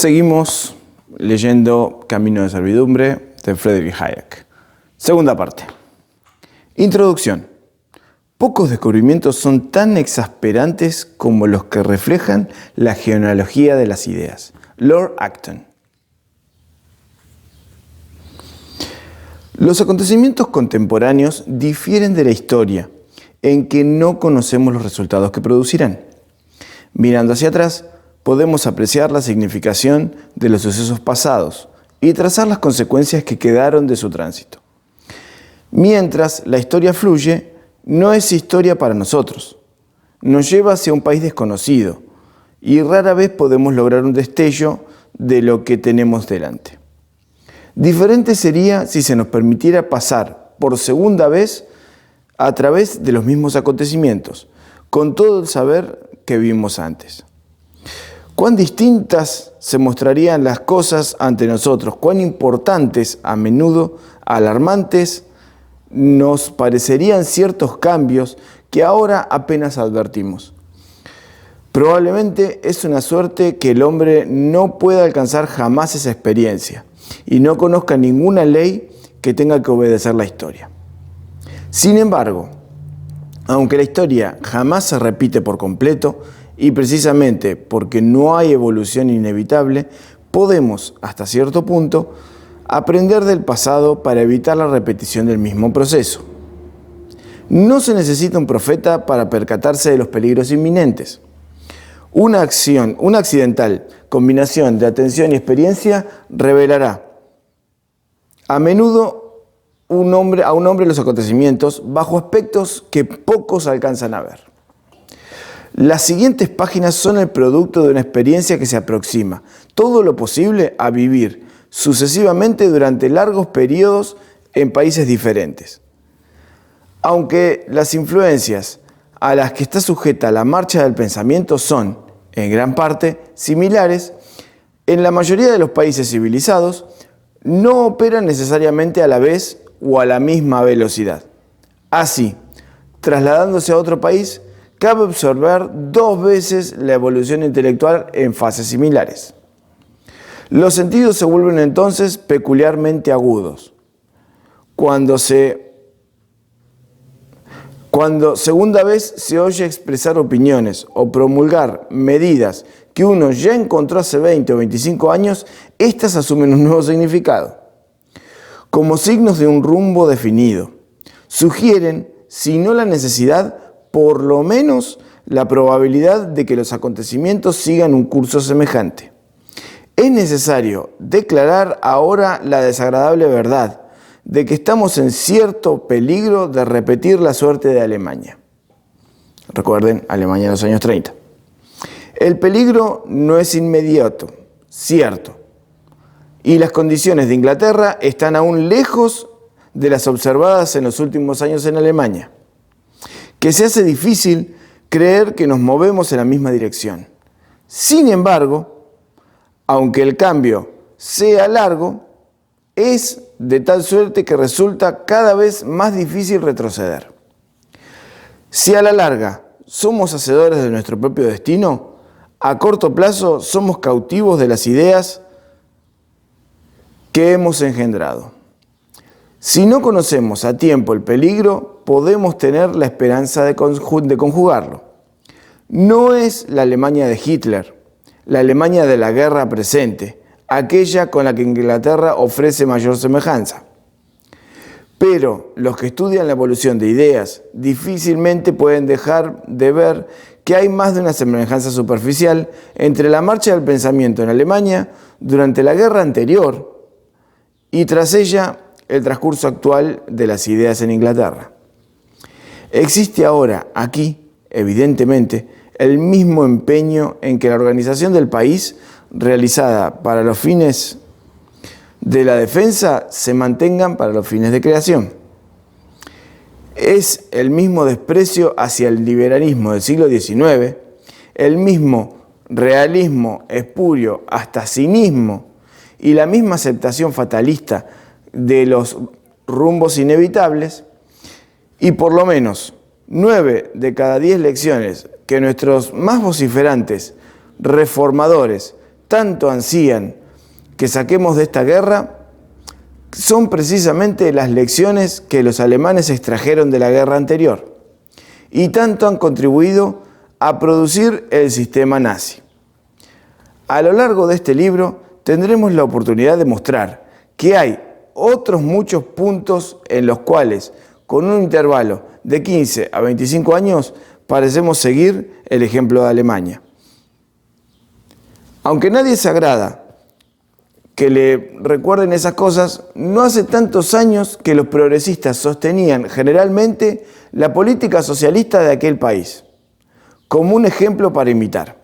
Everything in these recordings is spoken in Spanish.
Seguimos leyendo Camino de Servidumbre de Friedrich Hayek. Segunda parte. Introducción. Pocos descubrimientos son tan exasperantes como los que reflejan la genealogía de las ideas. Lord Acton. Los acontecimientos contemporáneos difieren de la historia en que no conocemos los resultados que producirán. Mirando hacia atrás, podemos apreciar la significación de los sucesos pasados y trazar las consecuencias que quedaron de su tránsito. Mientras la historia fluye, no es historia para nosotros. Nos lleva hacia un país desconocido y rara vez podemos lograr un destello de lo que tenemos delante. Diferente sería si se nos permitiera pasar por segunda vez a través de los mismos acontecimientos, con todo el saber que vimos antes. Cuán distintas se mostrarían las cosas ante nosotros, cuán importantes, a menudo alarmantes, nos parecerían ciertos cambios que ahora apenas advertimos. Probablemente es una suerte que el hombre no pueda alcanzar jamás esa experiencia y no conozca ninguna ley que tenga que obedecer la historia. Sin embargo, aunque la historia jamás se repite por completo, y precisamente porque no hay evolución inevitable, podemos, hasta cierto punto, aprender del pasado para evitar la repetición del mismo proceso. No se necesita un profeta para percatarse de los peligros inminentes. Una accidental combinación de atención y experiencia revelará a menudo a un hombre los acontecimientos bajo aspectos que pocos alcanzan a ver. Las siguientes páginas son el producto de una experiencia que se aproxima todo lo posible a vivir sucesivamente durante largos periodos en países diferentes. Aunque las influencias a las que está sujeta la marcha del pensamiento son, en gran parte, similares, en la mayoría de los países civilizados no operan necesariamente a la vez o a la misma velocidad. Así, trasladándose a otro país, cabe observar 2 veces la evolución intelectual en fases similares. Los sentidos se vuelven entonces peculiarmente agudos. Cuando segunda vez se oye expresar opiniones o promulgar medidas que uno ya encontró hace 20 o 25 años, éstas asumen un nuevo significado. Como signos de un rumbo definido, sugieren, si no la necesidad, por lo menos la probabilidad de que los acontecimientos sigan un curso semejante. Es necesario declarar ahora la desagradable verdad de que estamos en cierto peligro de repetir la suerte de Alemania. Recuerden, Alemania en los años 30. El peligro no es inmediato, cierto, y las condiciones de Inglaterra están aún lejos de las observadas en los últimos años en Alemania, que se hace difícil creer que nos movemos en la misma dirección. Sin embargo, aunque el cambio sea largo, es de tal suerte que resulta cada vez más difícil retroceder. Si a la larga somos hacedores de nuestro propio destino, a corto plazo somos cautivos de las ideas que hemos engendrado. Si no conocemos a tiempo el peligro, podemos tener la esperanza de conjugarlo. No es la Alemania de Hitler, la Alemania de la guerra presente, aquella con la que Inglaterra ofrece mayor semejanza. Pero los que estudian la evolución de ideas difícilmente pueden dejar de ver que hay más de una semejanza superficial entre la marcha del pensamiento en Alemania durante la guerra anterior y tras ella el transcurso actual de las ideas en Inglaterra. Existe ahora aquí, evidentemente, el mismo empeño en que la organización del país, realizada para los fines de la defensa, se mantengan para los fines de creación. Es el mismo desprecio hacia el liberalismo del siglo XIX, el mismo realismo espurio hasta cinismo y la misma aceptación fatalista de los rumbos inevitables, y por lo menos 9 de cada 10 lecciones que nuestros más vociferantes reformadores tanto ansían que saquemos de esta guerra son precisamente las lecciones que los alemanes extrajeron de la guerra anterior y tanto han contribuido a producir el sistema nazi. A lo largo de este libro tendremos la oportunidad de mostrar que hay otros muchos puntos en los cuales, con un intervalo de 15 a 25 años, parecemos seguir el ejemplo de Alemania. Aunque nadie se agrada que le recuerden esas cosas, no hace tantos años que los progresistas sostenían generalmente la política socialista de aquel país, como un ejemplo para imitar.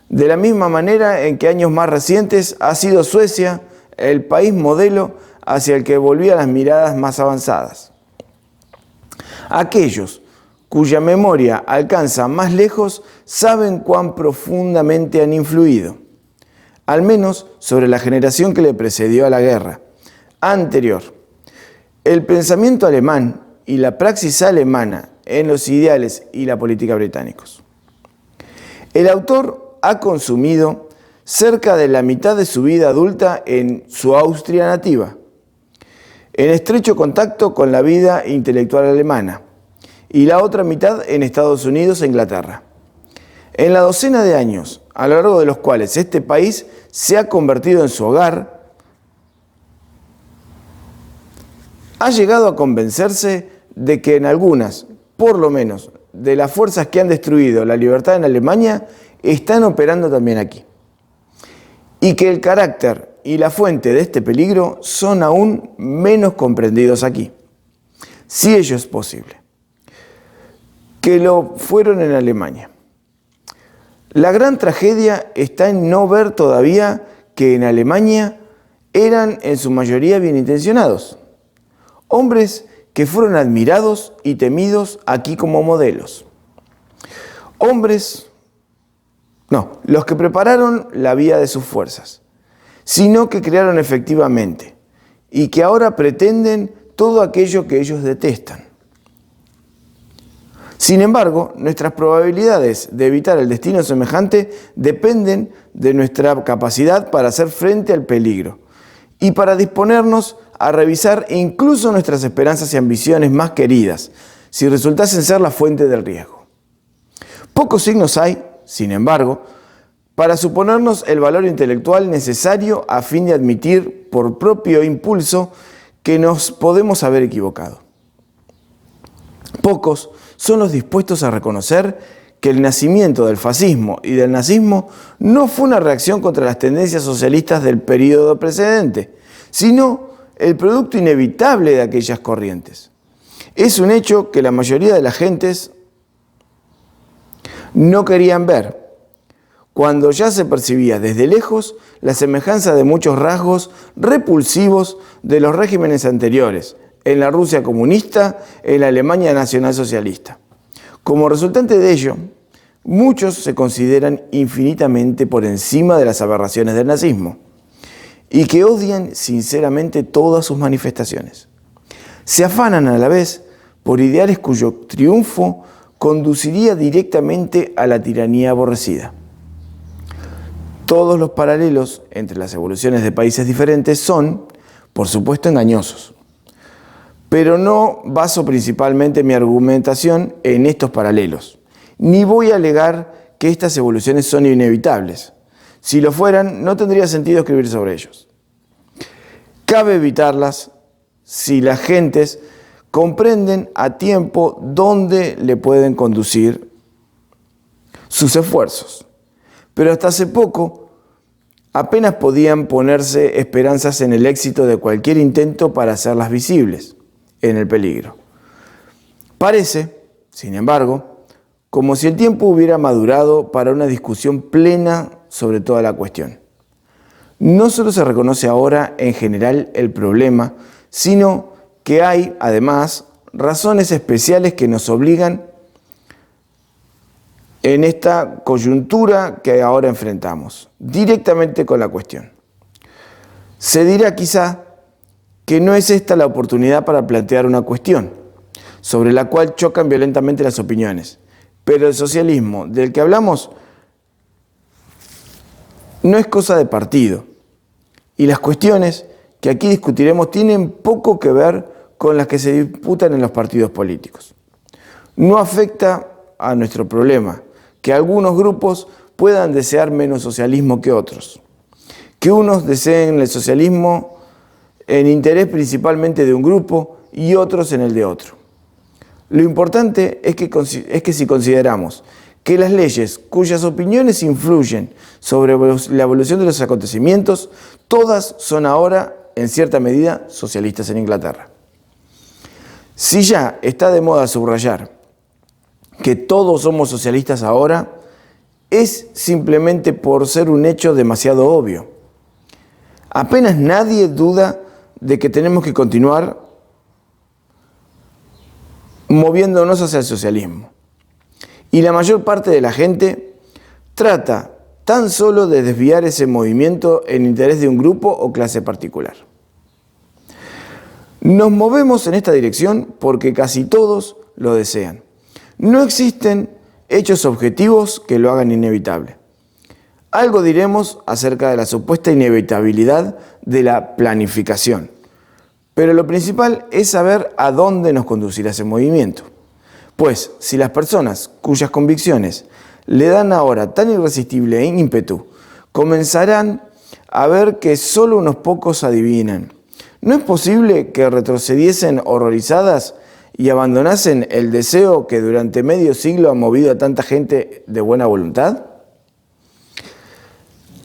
De la misma manera en que años más recientes ha sido Suecia el país modelo hacia el que volvían las miradas más avanzadas. Aquellos cuya memoria alcanza más lejos saben cuán profundamente han influido, al menos sobre la generación que le precedió a la guerra anterior. El pensamiento alemán y la praxis alemana en los ideales y la política británicos. El autor ha consumido cerca de la mitad de su vida adulta en su Austria nativa, en estrecho contacto con la vida intelectual alemana, y la otra mitad en Estados Unidos e Inglaterra. En la docena de años a lo largo de los cuales este país se ha convertido en su hogar, ha llegado a convencerse de que en algunas, por lo menos, de las fuerzas que han destruido la libertad en Alemania, están operando también aquí. Y que el carácter y la fuente de este peligro son aún menos comprendidos aquí, si ello es posible, que lo fueron en Alemania. La gran tragedia está en no ver todavía que en Alemania eran en su mayoría bien intencionados, hombres que fueron admirados y temidos aquí como modelos. Los que prepararon la vía de sus fuerzas, sino que crearon efectivamente y que ahora pretenden todo aquello que ellos detestan. Sin embargo, nuestras probabilidades de evitar el destino semejante dependen de nuestra capacidad para hacer frente al peligro y para disponernos a revisar incluso nuestras esperanzas y ambiciones más queridas, si resultasen ser la fuente del riesgo. Pocos signos hay, sin embargo, para suponernos el valor intelectual necesario a fin de admitir por propio impulso que nos podemos haber equivocado. Pocos son los dispuestos a reconocer que el nacimiento del fascismo y del nazismo no fue una reacción contra las tendencias socialistas del período precedente, sino el producto inevitable de aquellas corrientes. Es un hecho que la mayoría de las gentes no querían ver, cuando ya se percibía desde lejos la semejanza de muchos rasgos repulsivos de los regímenes anteriores, en la Rusia comunista, en la Alemania nacionalsocialista. Como resultante de ello, muchos se consideran infinitamente por encima de las aberraciones del nazismo y que odian sinceramente todas sus manifestaciones. Se afanan a la vez por ideales cuyo triunfo conduciría directamente a la tiranía aborrecida. Todos los paralelos entre las evoluciones de países diferentes son, por supuesto, engañosos. Pero no baso principalmente mi argumentación en estos paralelos, ni voy a alegar que estas evoluciones son inevitables. Si lo fueran, no tendría sentido escribir sobre ellos. Cabe evitarlas si las gentes comprenden a tiempo dónde le pueden conducir sus esfuerzos. Pero hasta hace poco apenas podían ponerse esperanzas en el éxito de cualquier intento para hacerlas visibles en el peligro. Parece, sin embargo, como si el tiempo hubiera madurado para una discusión plena sobre toda la cuestión. No solo se reconoce ahora en general el problema, sino que hay, además, razones especiales que nos obligan en esta coyuntura que ahora enfrentamos, directamente con la cuestión. Se dirá quizá que no es esta la oportunidad para plantear una cuestión, sobre la cual chocan violentamente las opiniones, pero el socialismo del que hablamos no es cosa de partido. Y las cuestiones que aquí discutiremos tienen poco que ver con las que se disputan en los partidos políticos. No afecta a nuestro problema que algunos grupos puedan desear menos socialismo que otros, que unos deseen el socialismo en interés principalmente de un grupo y otros en el de otro. Lo importante es que si consideramos que las leyes cuyas opiniones influyen sobre la evolución de los acontecimientos, todas son ahora, en cierta medida, socialistas en Inglaterra. Si ya está de moda subrayar que todos somos socialistas ahora, es simplemente por ser un hecho demasiado obvio. Apenas nadie duda de que tenemos que continuar moviéndonos hacia el socialismo. Y la mayor parte de la gente trata tan solo de desviar ese movimiento en interés de un grupo o clase particular. Nos movemos en esta dirección porque casi todos lo desean. No existen hechos objetivos que lo hagan inevitable. Algo diremos acerca de la supuesta inevitabilidad de la planificación, pero lo principal es saber a dónde nos conducirá ese movimiento. Pues si las personas cuyas convicciones le dan ahora tan irresistible ímpetu comenzarán a ver que solo unos pocos adivinan, ¿no es posible que retrocediesen horrorizadas y abandonasen el deseo que durante medio siglo ha movido a tanta gente de buena voluntad?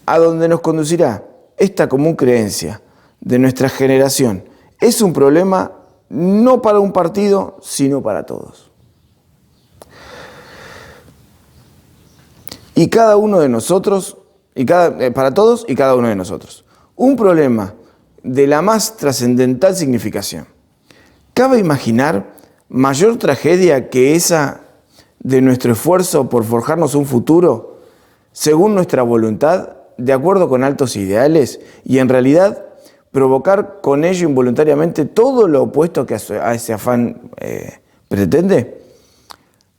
A donde nos conducirá esta común creencia de nuestra generación es un problema no para un partido, sino para todos. Y cada uno de nosotros, para todos y cada uno de nosotros. Un problema de la más trascendental significación. ¿Cabe imaginar mayor tragedia que esa de nuestro esfuerzo por forjarnos un futuro según nuestra voluntad, de acuerdo con altos ideales, y en realidad provocar con ello involuntariamente todo lo opuesto que a ese afán pretende?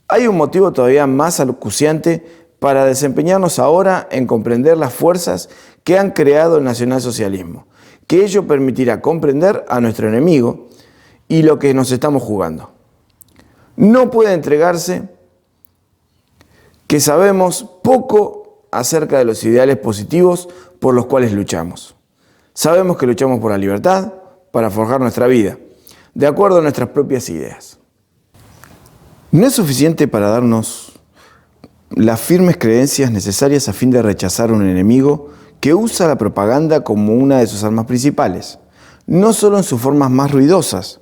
Hay un motivo todavía más acuciante para desempeñarnos ahora en comprender las fuerzas que han creado el nacionalsocialismo, que ello permitirá comprender a nuestro enemigo y lo que nos estamos jugando. No puede entregarse que sabemos poco acerca de los ideales positivos por los cuales luchamos. Sabemos que luchamos por la libertad, para forjar nuestra vida, de acuerdo a nuestras propias ideas. No es suficiente para darnos las firmes creencias necesarias a fin de rechazar a un enemigo que usa la propaganda como una de sus armas principales, no solo en sus formas más ruidosas,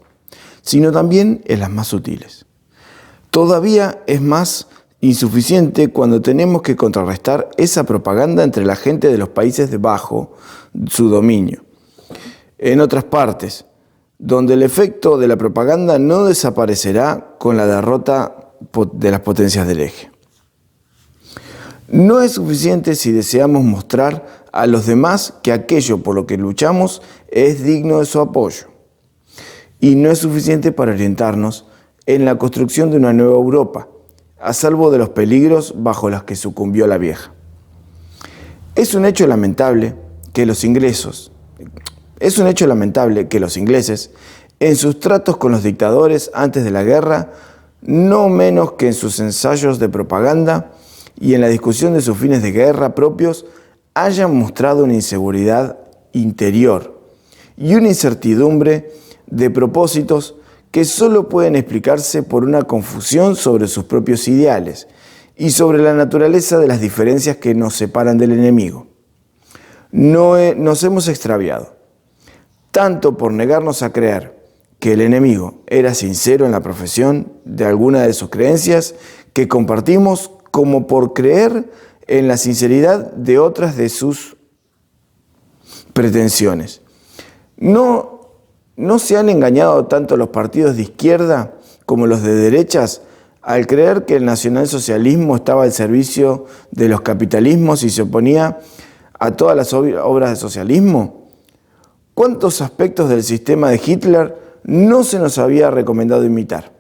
sino también en las más sutiles. Todavía es más insuficiente cuando tenemos que contrarrestar esa propaganda entre la gente de los países debajo su dominio. En otras partes, donde el efecto de la propaganda no desaparecerá con la derrota de las potencias del eje. No es suficiente si deseamos mostrar a los demás que aquello por lo que luchamos es digno de su apoyo. Y no es suficiente para orientarnos en la construcción de una nueva Europa, a salvo de los peligros bajo los que sucumbió la vieja. Es un hecho lamentable que los ingleses, en sus tratos con los dictadores antes de la guerra, no menos que en sus ensayos de propaganda y en la discusión de sus fines de guerra propios, hayan mostrado una inseguridad interior y una incertidumbre de propósitos que solo pueden explicarse por una confusión sobre sus propios ideales y sobre la naturaleza de las diferencias que nos separan del enemigo. Nos hemos extraviado, tanto por negarnos a creer que el enemigo era sincero en la profesión de alguna de sus creencias que compartimos, como por creer en la sinceridad de otras de sus pretensiones. ¿No se han engañado tanto los partidos de izquierda como los de derechas al creer que el nacionalsocialismo estaba al servicio de los capitalismos y se oponía a todas las obras de socialismo? ¿Cuántos aspectos del sistema de Hitler no se nos había recomendado imitar?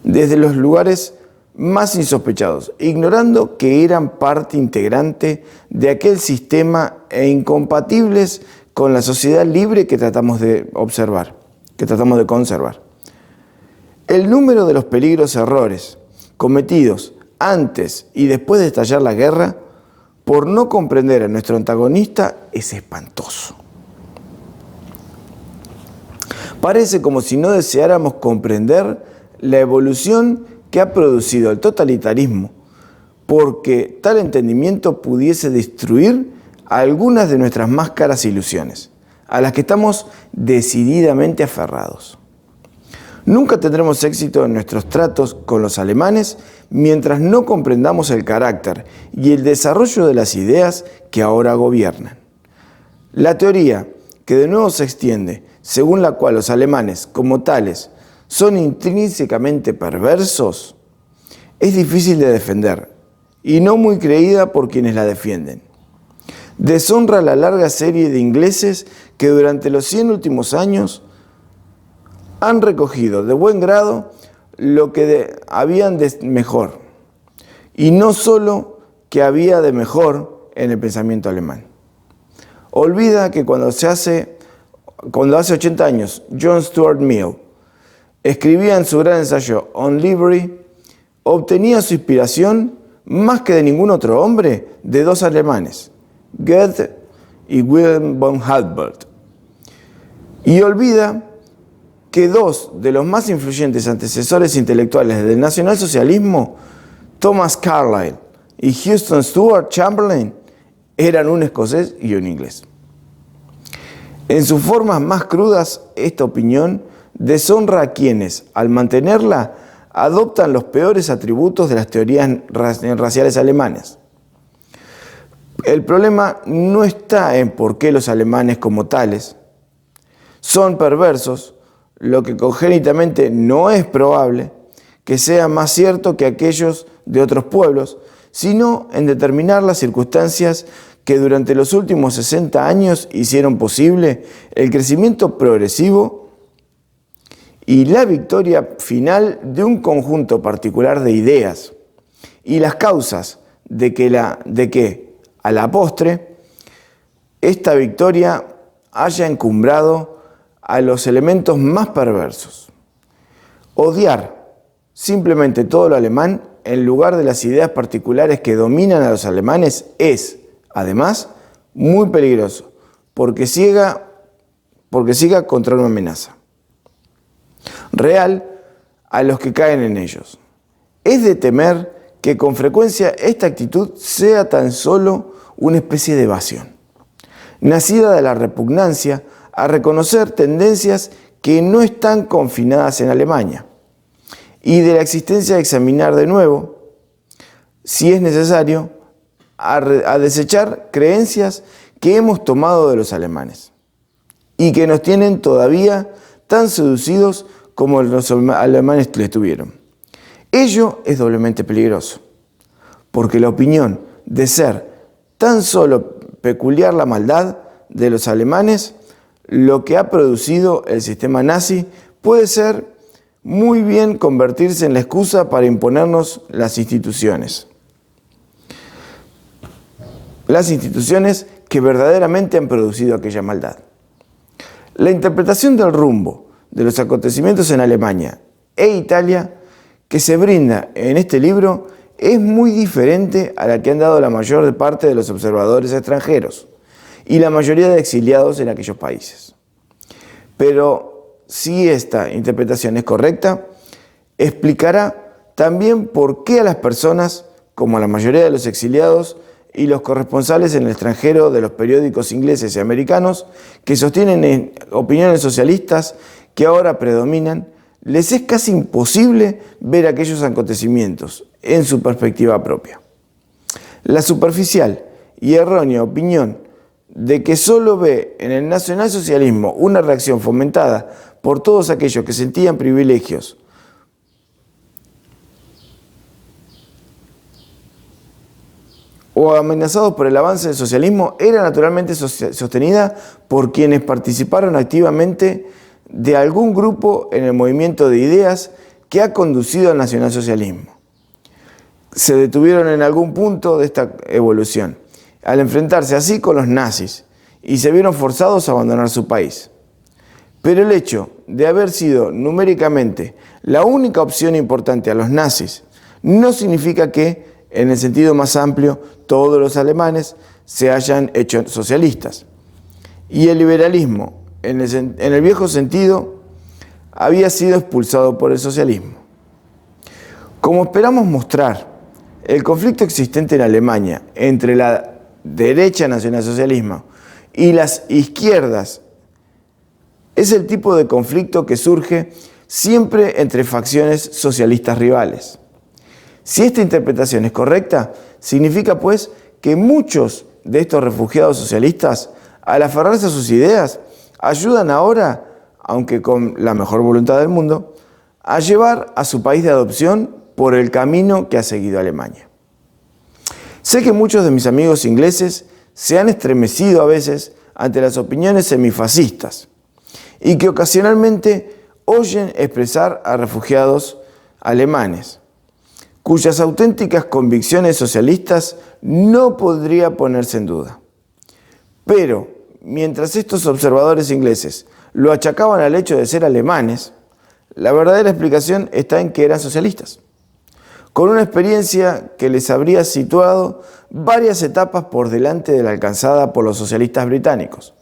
Desde los lugares más insospechados, ignorando que eran parte integrante de aquel sistema e incompatibles con la sociedad libre que tratamos de observar, que tratamos de conservar. El número de los peligros errores cometidos antes y después de estallar la guerra por no comprender a nuestro antagonista es espantoso. Parece como si no deseáramos comprender la evolución que ha producido el totalitarismo, porque tal entendimiento pudiese destruir algunas de nuestras más caras ilusiones, a las que estamos decididamente aferrados. Nunca tendremos éxito en nuestros tratos con los alemanes mientras no comprendamos el carácter y el desarrollo de las ideas que ahora gobiernan. La teoría, que de nuevo se extiende, según la cual los alemanes, como tales, son intrínsecamente perversos, es difícil de defender y no muy creída por quienes la defienden. Deshonra la larga serie de ingleses que durante los 100 últimos años han recogido de buen grado lo que habían de mejor, y no solo que había de mejor en el pensamiento alemán. Olvida que cuando hace 80 años John Stuart Mill escribía en su gran ensayo On Livery, obtenía su inspiración más que de ningún otro hombre de dos alemanes, Goethe y Wilhelm von Humboldt. Y olvida que dos de los más influyentes antecesores intelectuales del nacionalsocialismo, Thomas Carlyle y Houston Stuart Chamberlain, eran un escocés y un inglés. En sus formas más crudas, esta opinión deshonra a quienes, al mantenerla, adoptan los peores atributos de las teorías raciales alemanas. El problema no está en por qué los alemanes como tales son perversos, lo que congénitamente no es probable que sea más cierto que aquellos de otros pueblos, sino en determinar las circunstancias que durante los últimos 60 años hicieron posible el crecimiento progresivo y la victoria final de un conjunto particular de ideas, y las causas de que a la postre esta victoria haya encumbrado a los elementos más perversos. Odiar simplemente todo lo alemán en lugar de las ideas particulares que dominan a los alemanes es, además, muy peligroso, porque ciega contra una amenaza real a los que caen en ellos. Es de temer que con frecuencia esta actitud sea tan solo una especie de evasión, nacida de la repugnancia a reconocer tendencias que no están confinadas en Alemania, y de la existencia de examinar de nuevo, si es necesario, a desechar creencias que hemos tomado de los alemanes y que nos tienen todavía tan seducidos como los alemanes les tuvieron. Ello es doblemente peligroso, porque la opinión de ser tan solo peculiar la maldad de los alemanes, lo que ha producido el sistema nazi, puede ser muy bien convertirse en la excusa para imponernos las instituciones. Las instituciones que verdaderamente han producido aquella maldad. La interpretación del rumbo de los acontecimientos en Alemania e Italia que se brinda en este libro es muy diferente a la que han dado la mayor parte de los observadores extranjeros y la mayoría de exiliados en aquellos países. Pero si esta interpretación es correcta, explicará también por qué a las personas, como a la mayoría de los exiliados y los corresponsales en el extranjero de los periódicos ingleses y americanos, que sostienen opiniones socialistas que ahora predominan, les es casi imposible ver aquellos acontecimientos en su perspectiva propia. La superficial y errónea opinión de que solo ve en el nacionalsocialismo una reacción fomentada por todos aquellos que sentían privilegios o amenazados por el avance del socialismo, era naturalmente sostenida por quienes participaron activamente de algún grupo en el movimiento de ideas que ha conducido al nacionalsocialismo. se detuvieron en algún punto de esta evolución, al enfrentarse así con los nazis, y se vieron forzados a abandonar su país. Pero el hecho de haber sido numéricamente la única opción importante a los nazis no significa que, en el sentido más amplio, todos los alemanes se hayan hecho socialistas. Y el liberalismo, en el viejo sentido, había sido expulsado por el socialismo. Como esperamos mostrar, el conflicto existente en Alemania entre la derecha nacionalsocialismo y las izquierdas es el tipo de conflicto que surge siempre entre facciones socialistas rivales. Si esta interpretación es correcta, significa pues que muchos de estos refugiados socialistas, al aferrarse a sus ideas, ayudan ahora, aunque con la mejor voluntad del mundo, a llevar a su país de adopción por el camino que ha seguido Alemania. Sé que muchos de mis amigos ingleses se han estremecido a veces ante las opiniones semifascistas y que ocasionalmente oyen expresar a refugiados alemanes, cuyas auténticas convicciones socialistas no podría ponerse en duda. Pero, mientras estos observadores ingleses lo achacaban al hecho de ser alemanes, la verdadera explicación está en que eran socialistas, con una experiencia que les habría situado varias etapas por delante de la alcanzada por los socialistas británicos.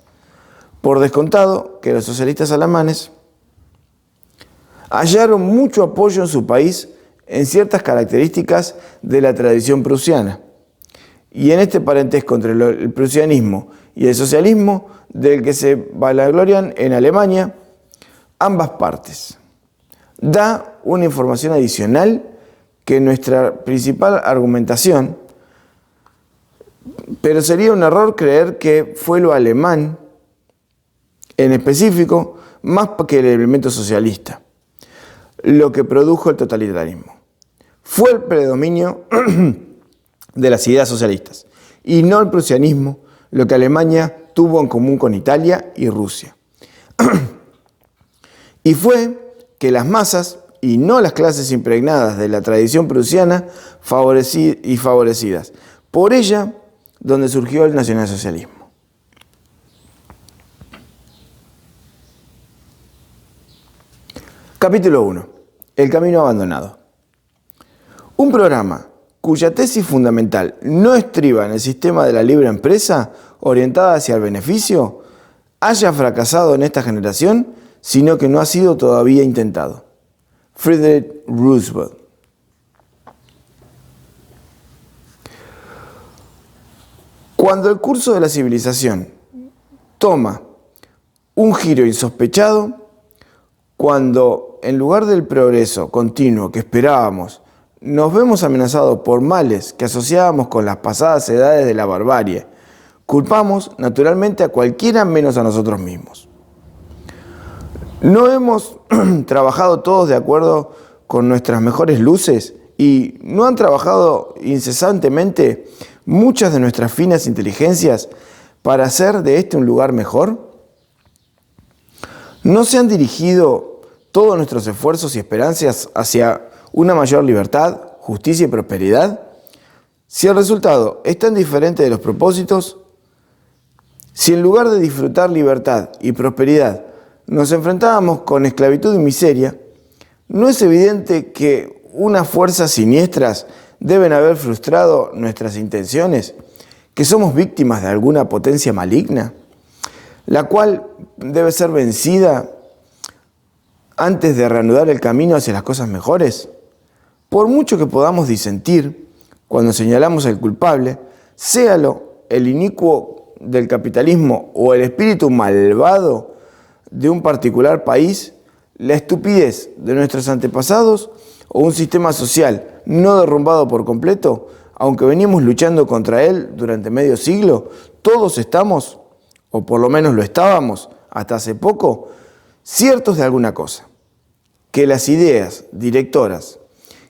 Por descontado que los socialistas alemanes hallaron mucho apoyo en su país en ciertas características de la tradición prusiana, y en este parentesco entre el prusianismo y el socialismo del que se vanaglorian en Alemania ambas partes. Da una información adicional que nuestra principal argumentación, pero sería un error creer que fue lo alemán, en específico, más que el elemento socialista, lo que produjo el totalitarismo. Fue el predominio de las ideas socialistas, y no el prusianismo, lo que Alemania tuvo en común con Italia y Rusia. Y fue que las masas, y no las clases impregnadas de la tradición prusiana y favorecidas, por ella donde surgió el nacionalsocialismo. Capítulo 1. El camino abandonado. Un programa cuya tesis fundamental no estriba en el sistema de la libre empresa orientada hacia el beneficio, haya fracasado en esta generación, sino que no ha sido todavía intentado. Friedrich Roosevelt. Cuando el curso de la civilización toma un giro insospechado, cuando en lugar del progreso continuo que esperábamos, nos vemos amenazados por males que asociábamos con las pasadas edades de la barbarie, culpamos naturalmente a cualquiera menos a nosotros mismos. ¿No hemos trabajado todos de acuerdo con nuestras mejores luces y no han trabajado incesantemente muchas de nuestras finas inteligencias para hacer de este un lugar mejor? ¿No se han dirigido todos nuestros esfuerzos y esperanzas hacia una mayor libertad, justicia y prosperidad? Si el resultado es tan diferente de los propósitos, si en lugar de disfrutar libertad y prosperidad nos enfrentábamos con esclavitud y miseria, ¿no es evidente que unas fuerzas siniestras deben haber frustrado nuestras intenciones, que somos víctimas de alguna potencia maligna, la cual debe ser vencida antes de reanudar el camino hacia las cosas mejores? Por mucho que podamos disentir cuando señalamos al culpable, séalo el inicuo del capitalismo o el espíritu malvado de un particular país, la estupidez de nuestros antepasados o un sistema social no derrumbado por completo, aunque venimos luchando contra él durante medio siglo, todos estamos, o por lo menos lo estábamos hasta hace poco, ciertos de alguna cosa, que las ideas directoras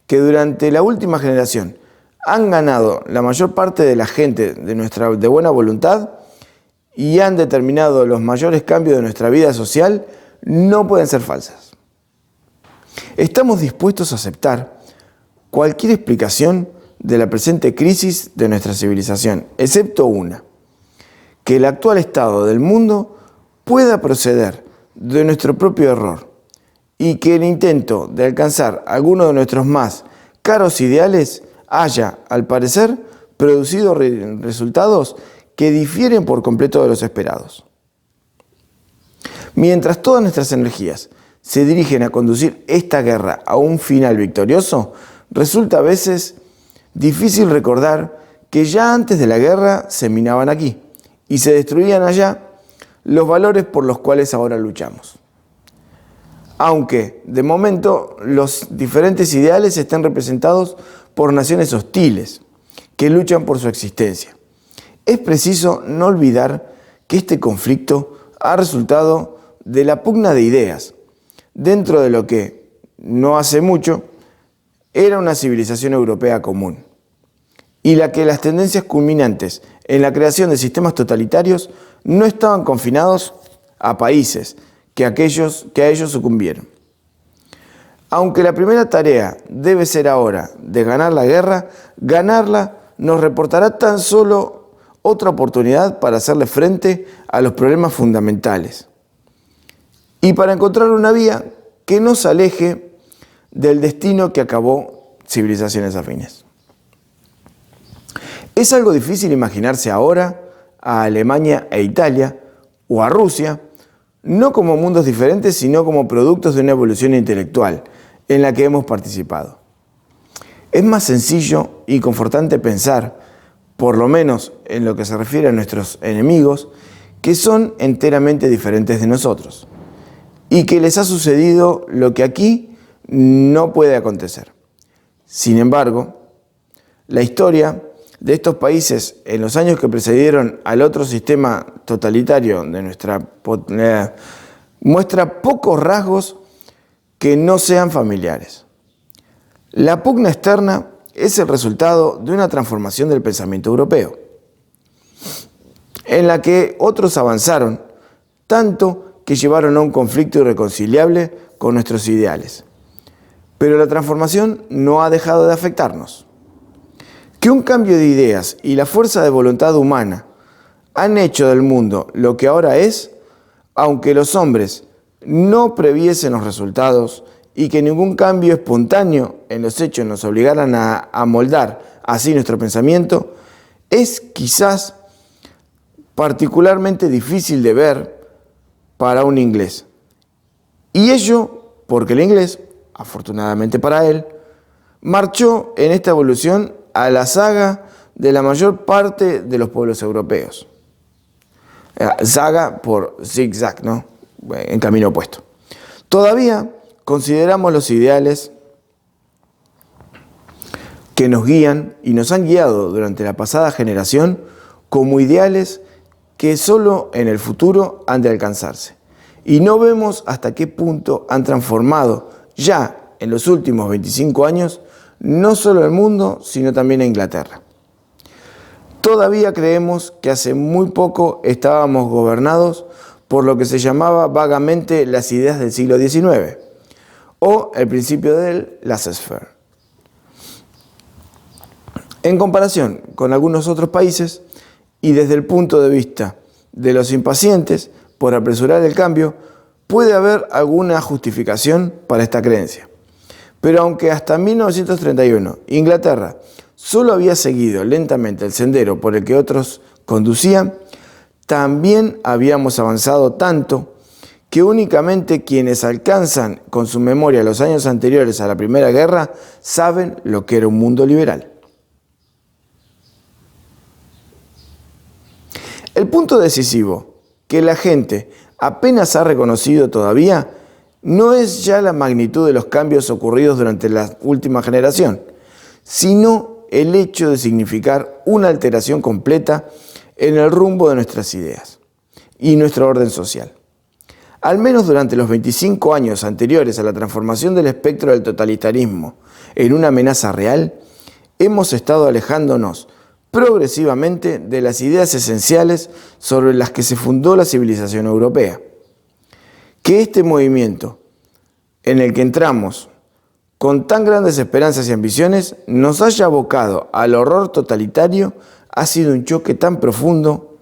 que durante la última generación han ganado la mayor parte de la gente de buena voluntad y han determinado los mayores cambios de nuestra vida social, no pueden ser falsas. Estamos dispuestos a aceptar cualquier explicación de la presente crisis de nuestra civilización, excepto una: que el actual estado del mundo pueda proceder de nuestro propio error y que el intento de alcanzar alguno de nuestros más caros ideales haya, al parecer, producido resultados que difieren por completo de los esperados. Mientras todas nuestras energías se dirigen a conducir esta guerra a un final victorioso, resulta a veces difícil recordar que ya antes de la guerra se minaban aquí y se destruían allá los valores por los cuales ahora luchamos. Aunque, de momento, los diferentes ideales estén representados por naciones hostiles que luchan por su existencia. Es preciso no olvidar que este conflicto ha resultado de la pugna de ideas dentro de lo que, no hace mucho, era una civilización europea común, y la que las tendencias culminantes en la creación de sistemas totalitarios no estaban confinados a países que a ellos sucumbieron. Aunque la primera tarea debe ser ahora de ganar la guerra, ganarla nos reportará tan solo otra oportunidad para hacerle frente a los problemas fundamentales y para encontrar una vía que nos aleje del destino que acabó civilizaciones afines. Es algo difícil imaginarse ahora a Alemania e Italia o a Rusia, no como mundos diferentes, sino como productos de una evolución intelectual en la que hemos participado. Es más sencillo y confortante pensar, por lo menos en lo que se refiere a nuestros enemigos, que son enteramente diferentes de nosotros y que les ha sucedido lo que aquí no puede acontecer. Sin embargo, la historia de estos países en los años que precedieron al otro sistema totalitario de nuestra muestra pocos rasgos que no sean familiares. La pugna externa es el resultado de una transformación del pensamiento europeo, en la que otros avanzaron tanto que llevaron a un conflicto irreconciliable con nuestros ideales. Pero la transformación no ha dejado de afectarnos. Que un cambio de ideas y la fuerza de voluntad humana han hecho del mundo lo que ahora es, aunque los hombres no previesen los resultados y que ningún cambio espontáneo en los hechos nos obligaran a moldar así nuestro pensamiento, es quizás particularmente difícil de ver para un inglés. Y ello porque el inglés, afortunadamente para él, marchó en esta evolución a la saga de la mayor parte de los pueblos europeos. Saga por zigzag, ¿no? En camino opuesto. Todavía consideramos los ideales que nos guían y nos han guiado durante la pasada generación como ideales que solo en el futuro han de alcanzarse. Y no vemos hasta qué punto han transformado ya en los últimos 25 años no solo el mundo, sino también a Inglaterra. Todavía creemos que hace muy poco estábamos gobernados por lo que se llamaba vagamente las ideas del siglo XIX o el principio del laissez-faire. En comparación con algunos otros países y desde el punto de vista de los impacientes por apresurar el cambio, puede haber alguna justificación para esta creencia. Pero aunque hasta 1931 Inglaterra solo había seguido lentamente el sendero por el que otros conducían, también habíamos avanzado tanto que únicamente quienes alcanzan con su memoria los años anteriores a la Primera Guerra saben lo que era un mundo liberal. El punto decisivo que la gente apenas ha reconocido todavía no es ya la magnitud de los cambios ocurridos durante la última generación, sino el hecho de significar una alteración completa en el rumbo de nuestras ideas y nuestro orden social. Al menos durante los 25 años anteriores a la transformación del espectro del totalitarismo en una amenaza real, hemos estado alejándonos progresivamente de las ideas esenciales sobre las que se fundó la civilización europea. Que este movimiento en el que entramos con tan grandes esperanzas y ambiciones, nos haya abocado al horror totalitario ha sido un choque tan profundo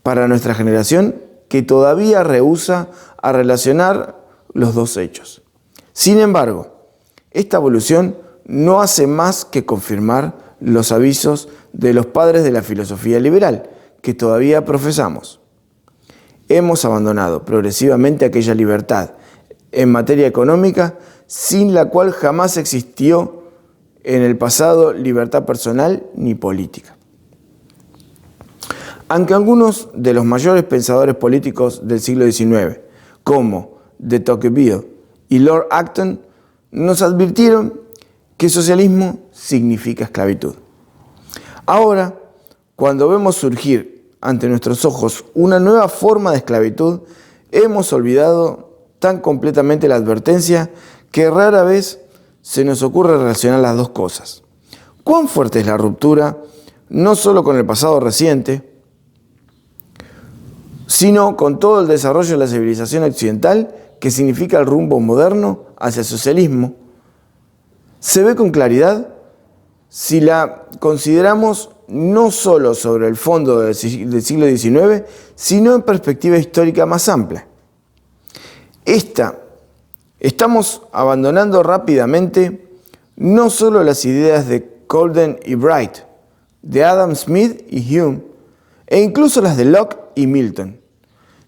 para nuestra generación que todavía rehúsa a relacionar los dos hechos. Sin embargo, esta evolución no hace más que confirmar los avisos de los padres de la filosofía liberal que todavía profesamos. Hemos abandonado progresivamente aquella libertad en materia económica sin la cual jamás existió en el pasado libertad personal ni política. Aunque algunos de los mayores pensadores políticos del siglo XIX, como de Tocqueville y Lord Acton, nos advirtieron que socialismo significa esclavitud. Ahora, cuando vemos surgir ante nuestros ojos una nueva forma de esclavitud, hemos olvidado tan completamente la advertencia que rara vez se nos ocurre relacionar las dos cosas. ¿Cuán fuerte es la ruptura, no solo con el pasado reciente, sino con todo el desarrollo de la civilización occidental, que significa el rumbo moderno hacia el socialismo? Se ve con claridad si la consideramos no solo sobre el fondo del siglo XIX, sino en perspectiva histórica más amplia. Estamos abandonando rápidamente no solo las ideas de Colden y Bright, de Adam Smith y Hume, e incluso las de Locke y Milton,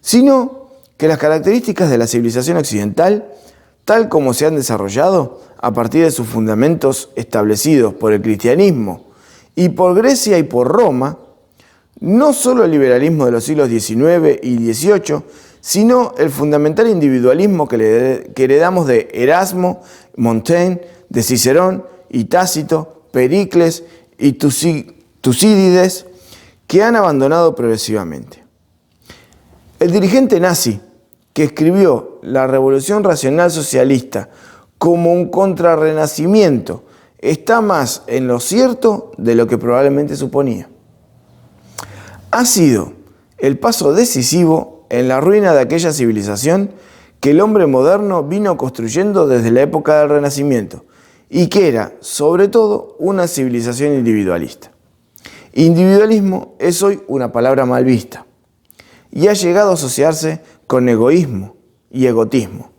sino que las características de la civilización occidental, tal como se han desarrollado a partir de sus fundamentos establecidos por el cristianismo y por Grecia y por Roma, no solo el liberalismo de los siglos XIX y XVIII, sino el fundamental individualismo que heredamos de Erasmo, Montaigne, de Cicerón y Tácito, Pericles y Tucídides, que han abandonado progresivamente. El dirigente nazi, que escribió la Revolución Racional Socialista como un contrarrenacimiento, está más en lo cierto de lo que probablemente suponía. Ha sido el paso decisivo en la ruina de aquella civilización que el hombre moderno vino construyendo desde la época del Renacimiento y que era, sobre todo, una civilización individualista. Individualismo es hoy una palabra mal vista y ha llegado a asociarse con egoísmo y egotismo.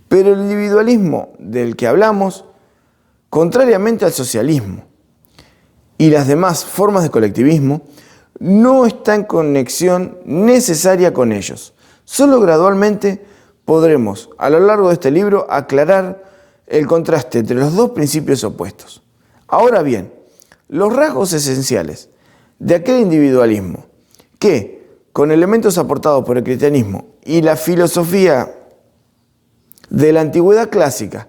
Pero el individualismo del que hablamos, contrariamente al socialismo y las demás formas de colectivismo, no está en conexión necesaria con ellos. Solo gradualmente podremos, a lo largo de este libro, aclarar el contraste entre los dos principios opuestos. Ahora bien, los rasgos esenciales de aquel individualismo que, con elementos aportados por el cristianismo y la filosofía de la antigüedad clásica,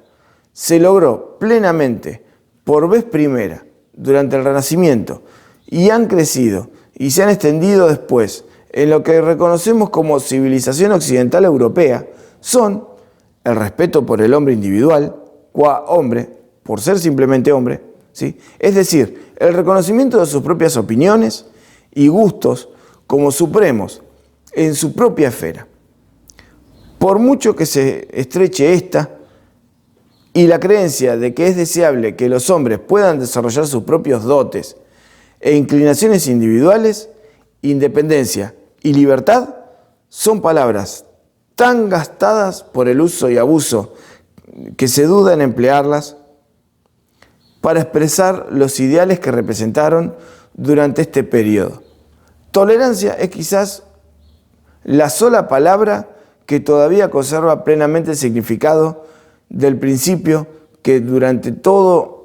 se logró plenamente por vez primera durante el Renacimiento y han crecido y se han extendido después en lo que reconocemos como civilización occidental europea, son el respeto por el hombre individual, qua hombre, por ser simplemente hombre, ¿sí? Es decir, el reconocimiento de sus propias opiniones y gustos como supremos en su propia esfera. Por mucho que se estreche esta y la creencia de que es deseable que los hombres puedan desarrollar sus propios dotes e inclinaciones individuales, independencia y libertad son palabras tan gastadas por el uso y abuso que se duda en emplearlas para expresar los ideales que representaron durante este periodo. Tolerancia es quizás la sola palabra que todavía conserva plenamente el significado del principio que durante todo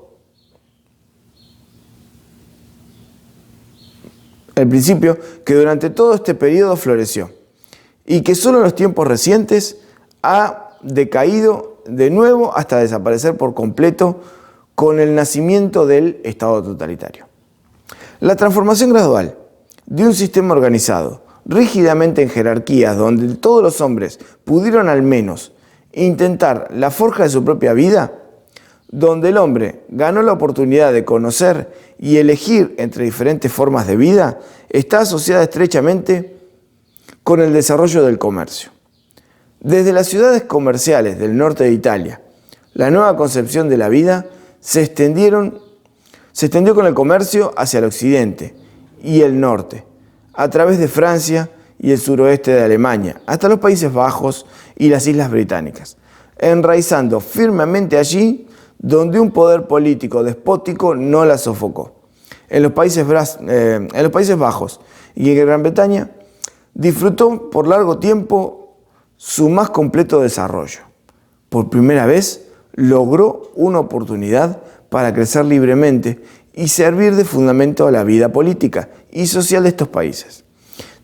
este periodo floreció y que solo en los tiempos recientes ha decaído de nuevo hasta desaparecer por completo con el nacimiento del Estado totalitario. La transformación gradual de un sistema organizado rígidamente en jerarquías donde todos los hombres pudieron al menos intentar la forja de su propia vida, donde el hombre ganó la oportunidad de conocer y elegir entre diferentes formas de vida, está asociada estrechamente con el desarrollo del comercio. Desde las ciudades comerciales del norte de Italia, La nueva concepción de la vida se extendió con el comercio hacia el occidente y el norte, a través de Francia y el suroeste de Alemania, hasta los Países Bajos y las Islas Británicas, enraizando firmemente allí donde un poder político despótico no la sofocó. En los Países Bajos y en Gran Bretaña disfrutó por largo tiempo su más completo desarrollo. Por primera vez logró una oportunidad para crecer libremente y servir de fundamento a la vida política y social de estos países.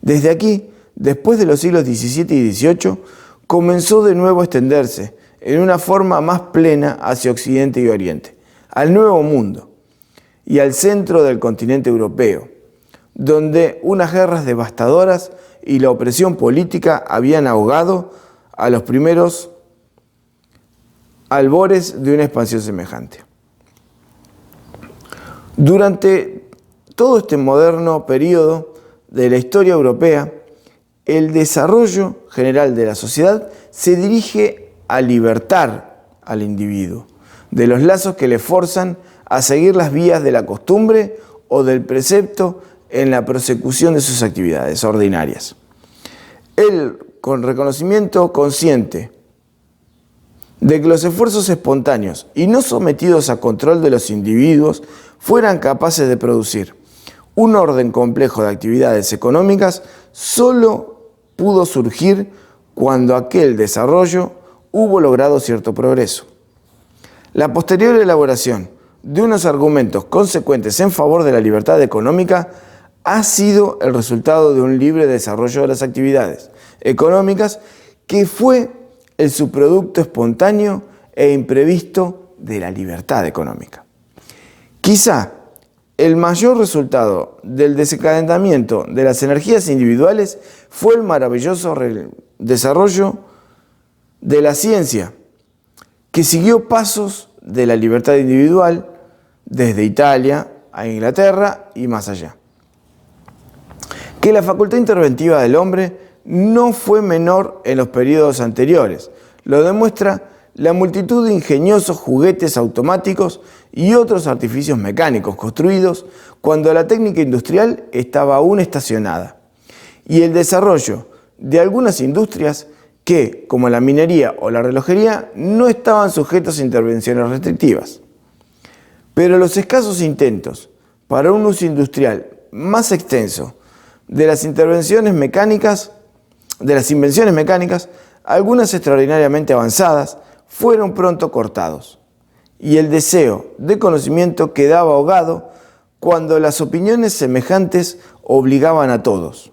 Desde aquí, después de los siglos XVII y XVIII, comenzó de nuevo a extenderse en una forma más plena hacia Occidente y Oriente, al Nuevo Mundo y al centro del continente europeo, donde unas guerras devastadoras y la opresión política habían ahogado a los primeros albores de una expansión semejante. Durante todo este moderno periodo de la historia europea, el desarrollo general de la sociedad se dirige a libertar al individuo de los lazos que le forzan a seguir las vías de la costumbre o del precepto en la prosecución de sus actividades ordinarias. Él, con reconocimiento consciente de que los esfuerzos espontáneos y no sometidos a control de los individuos fueran capaces de producir un orden complejo de actividades económicas, solo pudo surgir cuando aquel desarrollo hubo logrado cierto progreso. La posterior elaboración de unos argumentos consecuentes en favor de la libertad económica ha sido el resultado de un libre desarrollo de las actividades económicas que fue el subproducto espontáneo e imprevisto de la libertad económica. Quizá el mayor resultado del desencadenamiento de las energías individuales fue el maravilloso desarrollo de la ciencia, que siguió pasos de la libertad individual desde Italia a Inglaterra y más allá. Que la facultad interventiva del hombre no fue menor en los periodos anteriores, lo demuestra la multitud de ingeniosos juguetes automáticos y otros artificios mecánicos construidos cuando la técnica industrial estaba aún estacionada, y el desarrollo de algunas industrias que, como la minería o la relojería, no estaban sujetos a intervenciones restrictivas. Pero los escasos intentos para un uso industrial más extenso de las invenciones mecánicas, algunas extraordinariamente avanzadas, fueron pronto cortados, y el deseo de conocimiento quedaba ahogado cuando las opiniones semejantes obligaban a todos.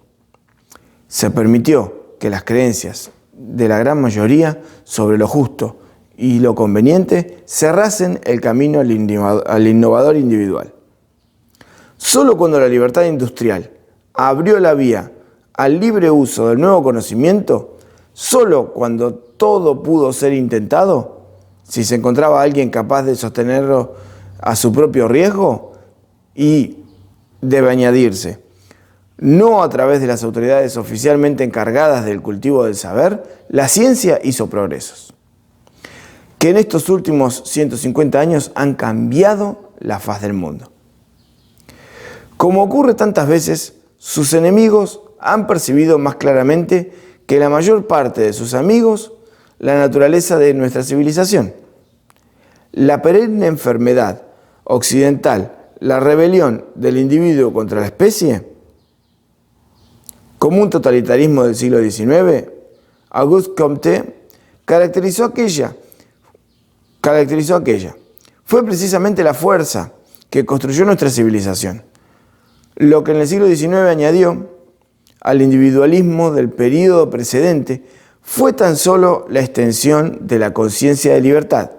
Se permitió que las creencias de la gran mayoría sobre lo justo y lo conveniente cerrasen el camino al innovador individual. Solo cuando la libertad industrial abrió la vía al libre uso del nuevo conocimiento, solo cuando todo pudo ser intentado, si se encontraba alguien capaz de sostenerlo a su propio riesgo, y debe añadirse, no a través de las autoridades oficialmente encargadas del cultivo del saber, la ciencia hizo progresos, que en estos últimos 150 años han cambiado la faz del mundo. Como ocurre tantas veces, sus enemigos han percibido más claramente que la mayor parte de sus amigos la naturaleza de nuestra civilización. La perenne enfermedad occidental, la rebelión del individuo contra la especie, como un totalitarismo del siglo XIX, Auguste Comte caracterizó aquella. Fue precisamente la fuerza que construyó nuestra civilización, lo que en el siglo XIX añadió al individualismo del período precedente fue tan solo la extensión de la conciencia de libertad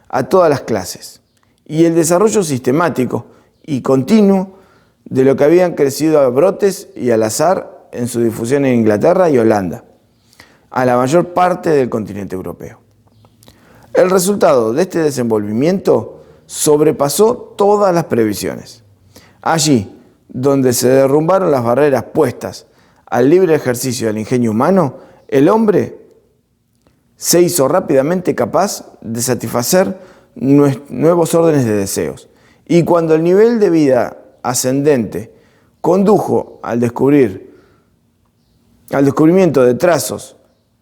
a todas las clases y el desarrollo sistemático y continuo de lo que habían crecido a brotes y al azar en su difusión en Inglaterra y Holanda, a la mayor parte del continente europeo. El resultado de este desenvolvimiento sobrepasó todas las previsiones. Allí, donde se derrumbaron las barreras puestas al libre ejercicio del ingenio humano, el hombre se hizo rápidamente capaz de satisfacer nuevos órdenes de deseos. Y cuando el nivel de vida ascendente condujo al descubrimiento de trazos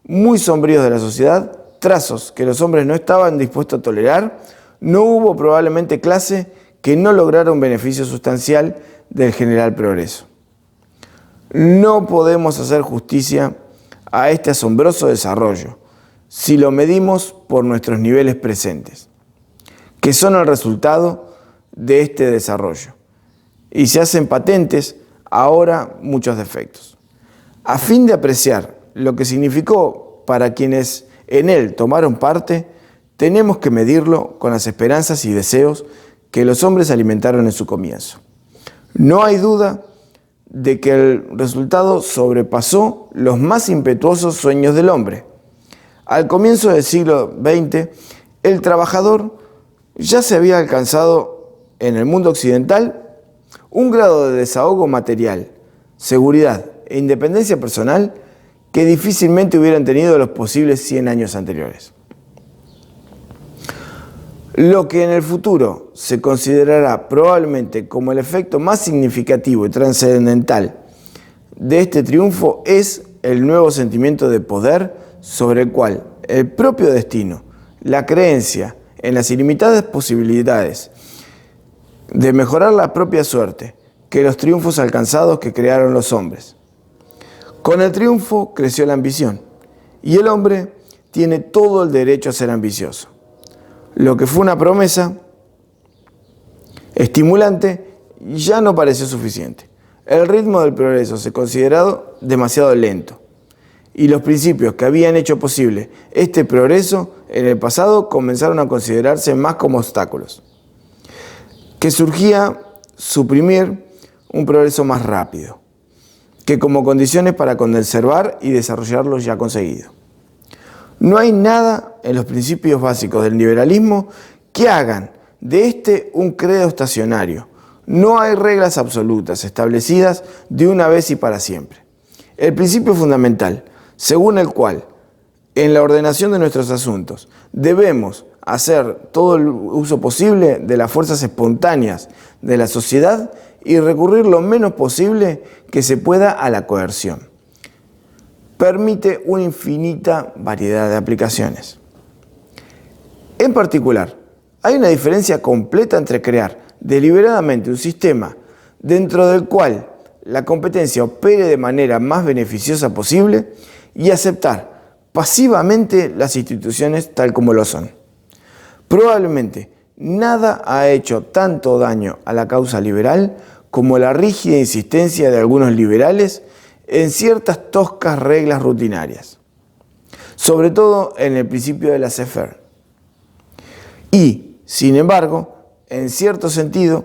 muy sombríos de la sociedad, trazos que los hombres no estaban dispuestos a tolerar, no hubo probablemente clase que no lograra un beneficio sustancial del general progreso. No podemos hacer justicia a este asombroso desarrollo si lo medimos por nuestros niveles presentes, que son el resultado de este desarrollo, y se hacen patentes ahora muchos defectos. A fin de apreciar lo que significó para quienes en él tomaron parte, tenemos que medirlo con las esperanzas y deseos que los hombres alimentaron en su comienzo. No hay duda de que el resultado sobrepasó los más impetuosos sueños del hombre. Al comienzo del siglo XX, el trabajador ya se había alcanzado en el mundo occidental un grado de desahogo material, seguridad e independencia personal que difícilmente hubieran tenido los posibles 100 años anteriores. Lo que en el futuro se considerará probablemente como el efecto más significativo y trascendental de este triunfo es el nuevo sentimiento de poder sobre el cual el propio destino, la creencia en las ilimitadas posibilidades de mejorar la propia suerte, que los triunfos alcanzados que crearon los hombres. Con el triunfo creció la ambición, y el hombre tiene todo el derecho a ser ambicioso. Lo que fue una promesa estimulante ya no pareció suficiente. El ritmo del progreso se consideró demasiado lento, y los principios que habían hecho posible este progreso en el pasado comenzaron a considerarse más como obstáculos, que surgía suprimir un progreso más rápido, que como condiciones para conservar y desarrollar lo ya conseguido. No hay nada en los principios básicos del liberalismo que hagan de este un credo estacionario. No hay reglas absolutas establecidas de una vez y para siempre. El principio fundamental, según el cual, en la ordenación de nuestros asuntos, debemos hacer todo el uso posible de las fuerzas espontáneas de la sociedad y recurrir lo menos posible que se pueda a la coerción. Permite una infinita variedad de aplicaciones. En particular, hay una diferencia completa entre crear deliberadamente un sistema dentro del cual la competencia opere de manera más beneficiosa posible y aceptar pasivamente las instituciones tal como lo son. Probablemente nada ha hecho tanto daño a la causa liberal como la rígida insistencia de algunos liberales en ciertas toscas reglas rutinarias, sobre todo en el principio de la laissez-faire. Y, sin embargo, en cierto sentido,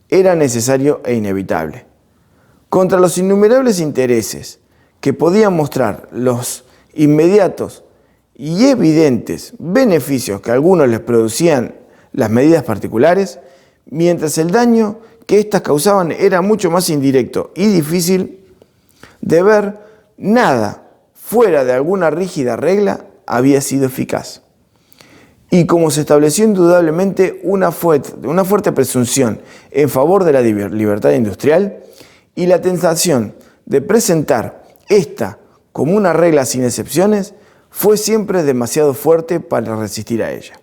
era necesario e inevitable. Contra los innumerables intereses que podían mostrar los inmediatos y evidentes beneficios que a algunos les producían las medidas particulares, mientras el daño que éstas causaban era mucho más indirecto y difícil de ver, nada fuera de alguna rígida regla había sido eficaz. Y como se estableció indudablemente una fuerte presunción en favor de la libertad industrial y la tentación de presentar esta como una regla sin excepciones, fue siempre demasiado fuerte para resistir a ella.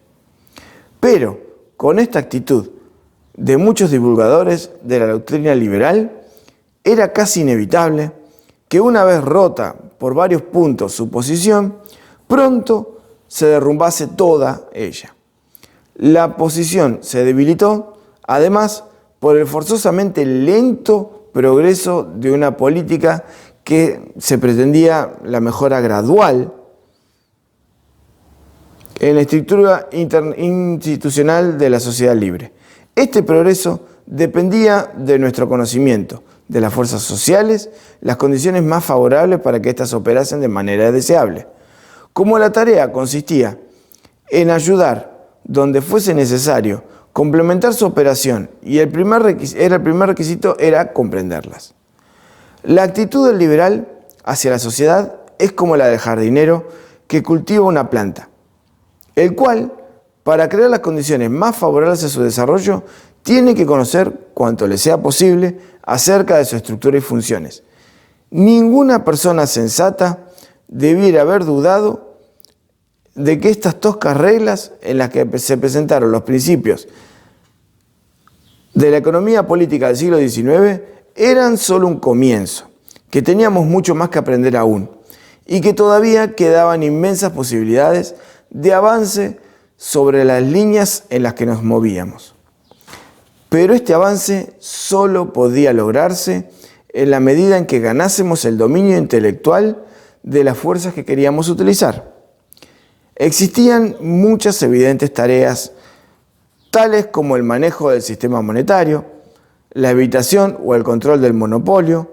Pero con esta actitud de muchos divulgadores de la doctrina liberal, era casi inevitable que una vez rota por varios puntos su posición, pronto se derrumbase toda ella. La posición se debilitó, además, por el forzosamente lento progreso de una política que se pretendía la mejora gradual en la estructura institucional de la sociedad libre. Este progreso dependía de nuestro conocimiento de las fuerzas sociales, las condiciones más favorables para que éstas operasen de manera deseable. Como la tarea consistía en ayudar donde fuese necesario, complementar su operación y el primer requisito era comprenderlas. La actitud del liberal hacia la sociedad es como la del jardinero que cultiva una planta, el cual, para crear las condiciones más favorables a su desarrollo, tiene que conocer cuanto le sea posible acerca de su estructura y funciones. Ninguna persona sensata debiera haber dudado de que estas toscas reglas en las que se presentaron los principios de la economía política del siglo XIX eran solo un comienzo, que teníamos mucho más que aprender aún y que todavía quedaban inmensas posibilidades de avance sobre las líneas en las que nos movíamos. Pero este avance solo podía lograrse en la medida en que ganásemos el dominio intelectual de las fuerzas que queríamos utilizar. Existían muchas evidentes tareas, tales como el manejo del sistema monetario, la evitación o el control del monopolio,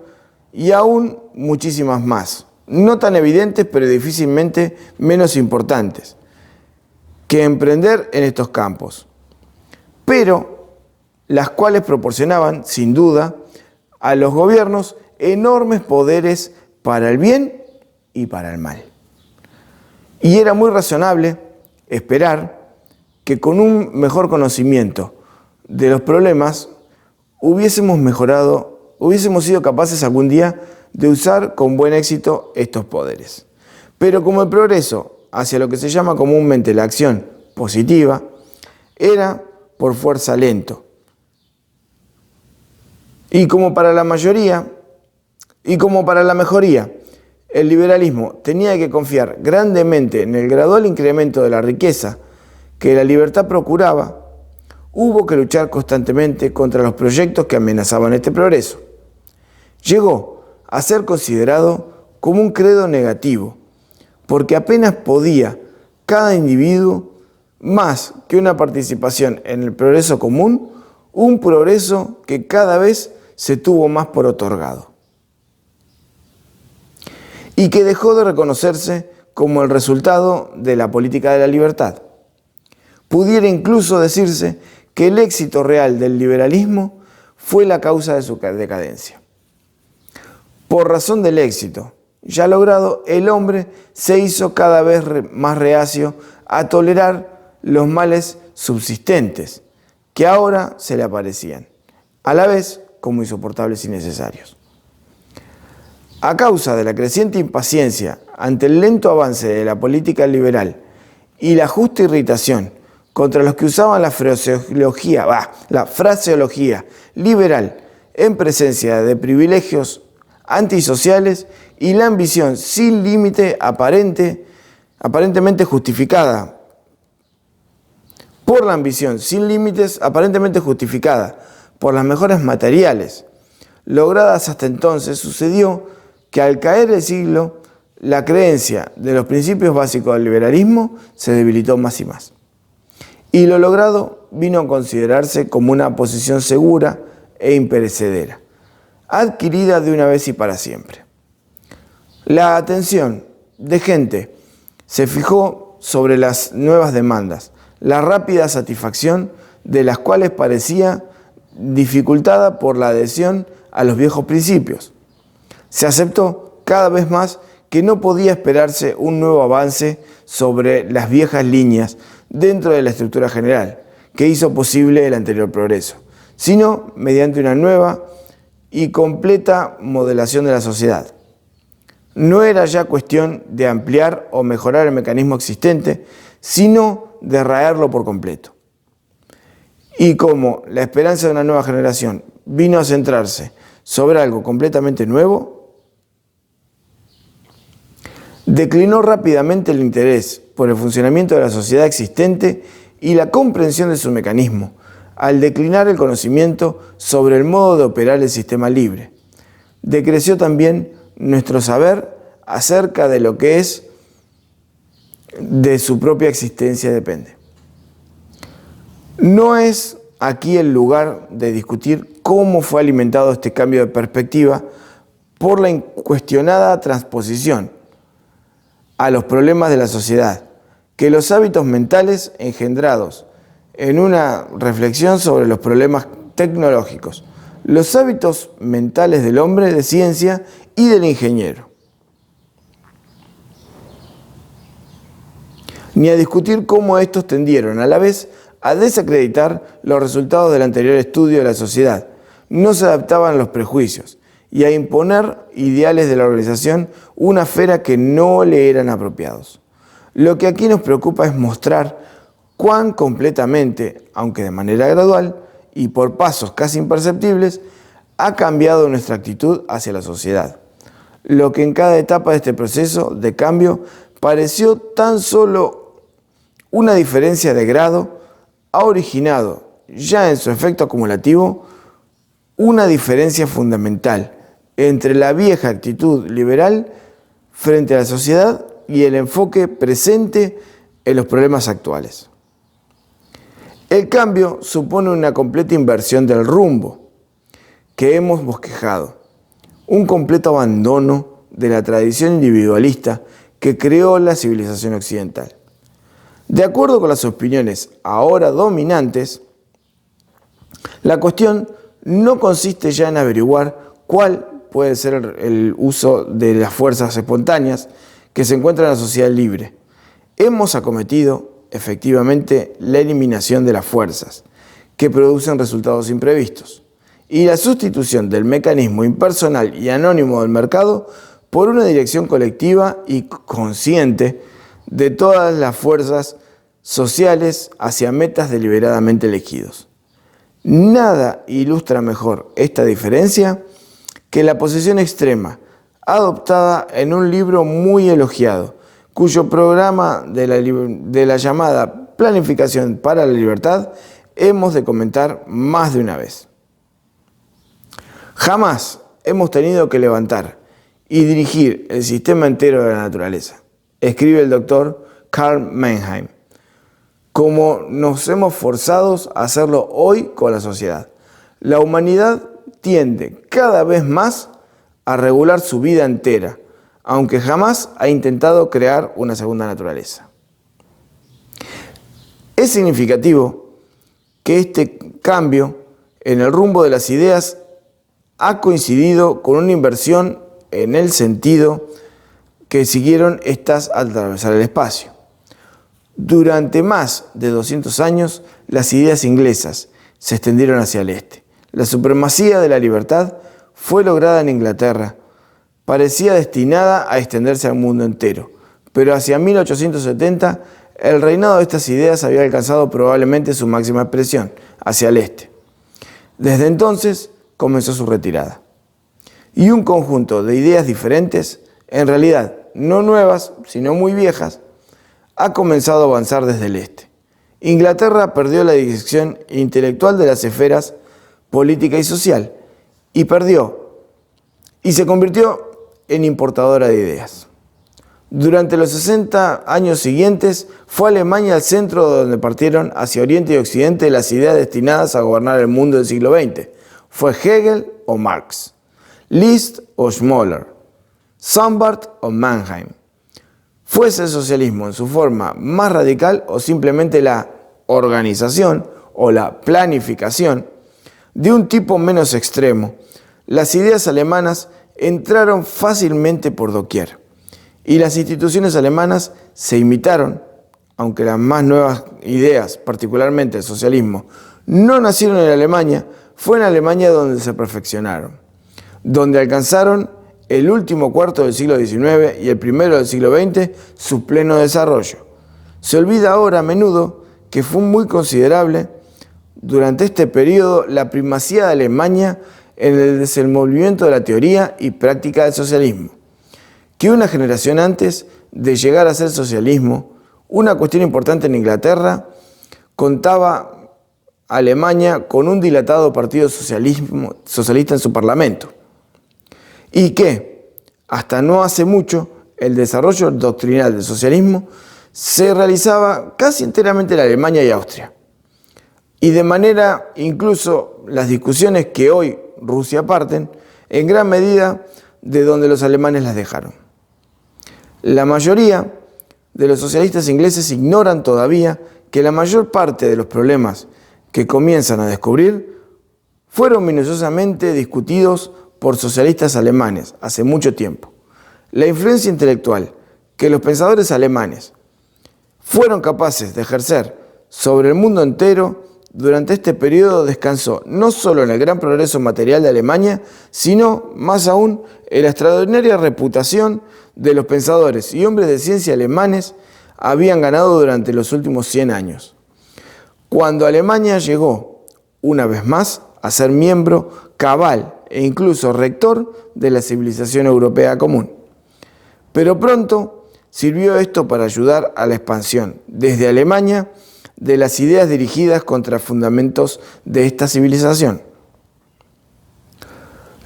y aún muchísimas más, no tan evidentes pero difícilmente menos importantes, que emprender en estos campos, pero las cuales proporcionaban, sin duda, a los gobiernos enormes poderes para el bien y para el mal. Y era muy razonable esperar que con un mejor conocimiento de los problemas hubiésemos sido capaces algún día de usar con buen éxito estos poderes. Pero como el progreso hacia lo que se llama comúnmente la acción positiva era por fuerza lento, y como para la mayoría y como para la mejoría, el liberalismo tenía que confiar grandemente en el gradual incremento de la riqueza que la libertad procuraba, hubo que luchar constantemente contra los proyectos que amenazaban este progreso. Llegó a ser considerado como un credo negativo, porque apenas podía cada individuo, más que una participación en el progreso común, un progreso que cada vez se tuvo más por otorgado, y que dejó de reconocerse como el resultado de la política de la libertad. Pudiera incluso decirse que el éxito real del liberalismo fue la causa de su decadencia. Por razón del éxito ya logrado, el hombre se hizo cada vez más reacio a tolerar los males subsistentes que ahora se le aparecían, a la vez como insoportables y necesarios. A causa de la creciente impaciencia ante el lento avance de la política liberal y la justa irritación contra los que usaban la fraseología liberal en presencia de privilegios antisociales y la ambición sin límite aparentemente justificada por las mejoras materiales logradas hasta entonces, sucedió que al caer el siglo, la creencia de los principios básicos del liberalismo se debilitó más y más. Y lo logrado vino a considerarse como una posición segura e imperecedera, adquirida de una vez y para siempre. La atención de gente se fijó sobre las nuevas demandas, la rápida satisfacción de las cuales parecía dificultada por la adhesión a los viejos principios. Se aceptó cada vez más que no podía esperarse un nuevo avance sobre las viejas líneas dentro de la estructura general que hizo posible el anterior progreso, sino mediante una nueva y completa modelación de la sociedad. No era ya cuestión de ampliar o mejorar el mecanismo existente, sino de raerlo por completo. Y como la esperanza de una nueva generación vino a centrarse sobre algo completamente nuevo, declinó rápidamente el interés por el funcionamiento de la sociedad existente y la comprensión de su mecanismo, al declinar el conocimiento sobre el modo de operar el sistema libre. Decreció también nuestro saber acerca de lo que es de su propia existencia depende. No es aquí el lugar de discutir cómo fue alimentado este cambio de perspectiva por la incuestionada transposición a los problemas de la sociedad, que los hábitos mentales engendrados en una reflexión sobre los problemas tecnológicos, los hábitos mentales del hombre de ciencia y del ingeniero. ni a discutir cómo estos tendieron a la vez a desacreditar los resultados del anterior estudio de la sociedad. No se adaptaban a los prejuicios y a imponer ideales de la organización una esfera que no le eran apropiados. Lo que aquí nos preocupa es mostrar cuán completamente, aunque de manera gradual y por pasos casi imperceptibles, ha cambiado nuestra actitud hacia la sociedad. Lo que en cada etapa de este proceso de cambio pareció tan solo una diferencia de grado, ha originado, ya en su efecto acumulativo, una diferencia fundamental entre la vieja actitud liberal frente a la sociedad y el enfoque presente en los problemas actuales. El cambio supone una completa inversión del rumbo que hemos bosquejado, un completo abandono de la tradición individualista que creó la civilización occidental. De acuerdo con las opiniones ahora dominantes, la cuestión no consiste ya en averiguar cuál puede ser el uso de las fuerzas espontáneas que se encuentran en la sociedad libre. Hemos acometido efectivamente la eliminación de las fuerzas que producen resultados imprevistos y la sustitución del mecanismo impersonal y anónimo del mercado por una dirección colectiva y consciente de todas las fuerzas sociales hacia metas deliberadamente elegidos. Nada ilustra mejor esta diferencia que la posición extrema adoptada en un libro muy elogiado, cuyo programa de la llamada Planificación para la Libertad hemos de comentar más de una vez. Jamás hemos tenido que levantar y dirigir el sistema entero de la naturaleza, escribe el doctor Karl Mannheim, como nos hemos forzado a hacerlo hoy con la sociedad. La humanidad tiende cada vez más a regular su vida entera, aunque jamás ha intentado crear una segunda naturaleza. Es significativo que este cambio en el rumbo de las ideas ha coincidido con una inversión en el sentido que siguieron estas al atravesar el espacio. Durante más de 200 años, las ideas inglesas se extendieron hacia el este. La supremacía de la libertad fue lograda en Inglaterra. Parecía destinada a extenderse al mundo entero, pero hacia 1870 el reinado de estas ideas había alcanzado probablemente su máxima expresión, hacia el este. Desde entonces comenzó su retirada. Y un conjunto de ideas diferentes, en realidad no nuevas, sino muy viejas, ha comenzado a avanzar desde el este. Inglaterra perdió la dirección intelectual de las esferas política y social, y se convirtió en importadora de ideas. Durante los 60 años siguientes, fue Alemania el centro donde partieron hacia Oriente y Occidente las ideas destinadas a gobernar el mundo del siglo XX. Fue Hegel o Marx, List o Schmoller, Sombart o Mannheim. Fuese el socialismo en su forma más radical o simplemente la organización o la planificación de un tipo menos extremo, las ideas alemanas entraron fácilmente por doquier y las instituciones alemanas se imitaron, aunque las más nuevas ideas, particularmente el socialismo, no nacieron en Alemania, fue en Alemania donde se perfeccionaron, donde alcanzaron el último cuarto del siglo XIX y el primero del siglo XX su pleno desarrollo. Se olvida ahora a menudo que fue muy considerable durante este periodo la primacía de Alemania en el desenvolvimiento de la teoría y práctica del socialismo, que una generación antes de llegar a ser socialismo, una cuestión importante en Inglaterra, contaba Alemania con un dilatado partido socialista en su parlamento, y que, hasta no hace mucho, el desarrollo doctrinal del socialismo se realizaba casi enteramente en Alemania y Austria. Y de manera, incluso las discusiones que hoy Rusia parten, en gran medida de donde los alemanes las dejaron. La mayoría de los socialistas ingleses ignoran todavía que la mayor parte de los problemas que comienzan a descubrir fueron minuciosamente discutidos por socialistas alemanes hace mucho tiempo. La influencia intelectual que los pensadores alemanes fueron capaces de ejercer sobre el mundo entero, durante este periodo descansó no solo en el gran progreso material de Alemania, sino, más aún, en la extraordinaria reputación de los pensadores y hombres de ciencia alemanes habían ganado durante los últimos 100 años. Cuando Alemania llegó, una vez más, a ser miembro cabal e incluso rector de la civilización europea común. Pero pronto sirvió esto para ayudar a la expansión, desde Alemania, de las ideas dirigidas contra fundamentos de esta civilización.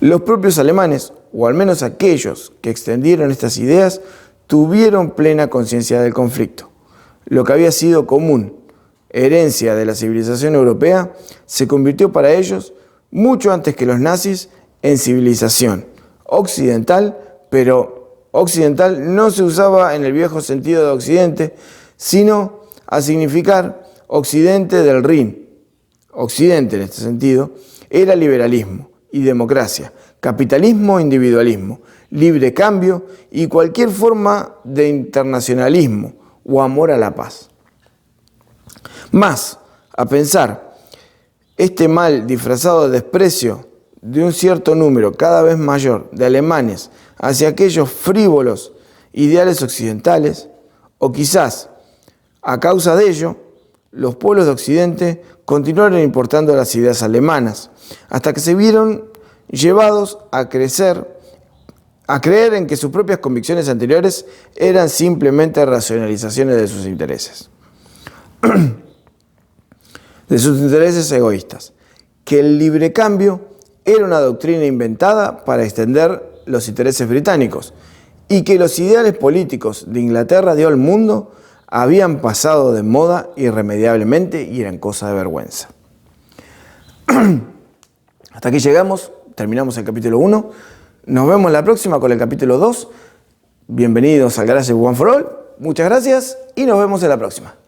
Los propios alemanes, o al menos aquellos que extendieron estas ideas, tuvieron plena conciencia del conflicto. Lo que había sido común, herencia de la civilización europea, se convirtió para ellos, mucho antes que los nazis, en civilización occidental, pero occidental no se usaba en el viejo sentido de occidente, sino a significar occidente del Rin. Occidente, en este sentido, era liberalismo y democracia, capitalismo e individualismo, libre cambio y cualquier forma de internacionalismo o amor a la paz. Más, a pensar, este mal disfrazado de desprecio de un cierto número cada vez mayor de alemanes hacia aquellos frívolos ideales occidentales, o quizás a causa de ello, los pueblos de Occidente continuaron importando las ideas alemanas, hasta que se vieron llevados a creer en que sus propias convicciones anteriores eran simplemente racionalizaciones de sus intereses. De sus intereses egoístas. Que el libre cambio era una doctrina inventada para extender los intereses británicos y que los ideales políticos de Inglaterra de todo el mundo habían pasado de moda irremediablemente y eran cosa de vergüenza. Hasta aquí llegamos, terminamos el capítulo 1. Nos vemos la próxima con el capítulo 2. Bienvenidos al Garage One for All. Muchas gracias y nos vemos en la próxima.